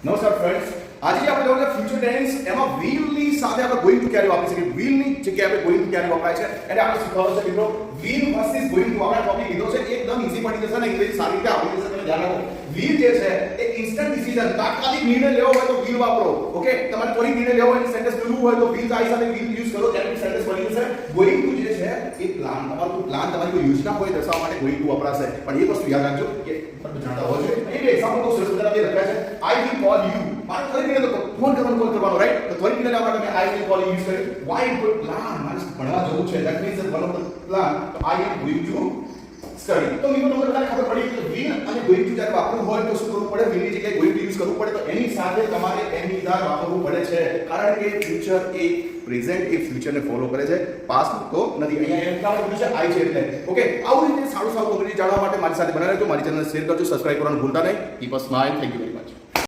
નમસ્કાર ફ્રેન્ડ્સ, આજે આપણે જોવાનું છે ફ્યુચર ટેન્સ. એમાં will ની સાથે આપણે going to ક્યારે વાપરી શકીએ, will ની જગ્યાએ આપણે going to ક્યારે વપરાય છે એટલે આપણે શીખવાનું છે મિત્રો. will versus going to આપણે ટોપિક લીધો છે, એકદમ ઈઝી પડી જશે ને, અંગ્રેજી સારી રીતે આવડી જશે. તમે ધ્યાન રાખો, will જે છે એ ઇન્સ્ટન્ટ ડિસિઝન, તાત્કાલિક નિર્ણય લેવો હોય તો will વાપરો. ઓકે, તમારે ત્વરિત નિર્ણય લેવો હોય સેન્ટેન્સ કરવું હોય તો will આઈ સાથે will યુઝ કરો, ત્યારે સેન્ટેન્સ બની જશે. going to જે છે એ પ્લાન, તમારું પ્લાન, તમારી કોઈ યોજના હોય દર્શાવવા માટે going to વપરાશે. પણ એક વસ્તુ યાદ રાખજો કે જાણતા હોવો જોઈએ. અહીં એક્ઝામ્પલ તો સરસ મજાના બે લખ્યા છે. I will call you. મારે ત્વરિત નિર્ણય તો ફોન કરવાનો રાઈટ, તો ત્વરિત નિર્ણય લેવા માટે I will call you use કર્યું. why કોઈ પ્લાન, મારે ભણવા જવું છે, that means one of the plan, તો I am going to study. તો મિત્રો તમને બધાને ખબર પડી કે will અને going to જ્યારે વાપરવું હોય તો શું કરવું પડે, will ની જગ્યાએ going to યુઝ કરવું પડે. તો એની સાથે તમારે એની વિધાન વાપરવું પડે છે, કારણ કે ફ્યુચર એ પ્રેઝન્ટ એ ફ્યુચરને ફોલો કરે છે, પાસ્ટ તો નથી. અહીંયા એટલા માટે છે આઈ છે એટલે. ઓકે, આવું રીતે સારું અંગ્રેજી જાણવા માટે મારી સાથે બનાવી રહેજો. મારી ચેનલને શેર કરજો, સબસ્ક્રાઇબ કરવાનું ભૂલતા નહીં. Keep a smile. Thank you very much.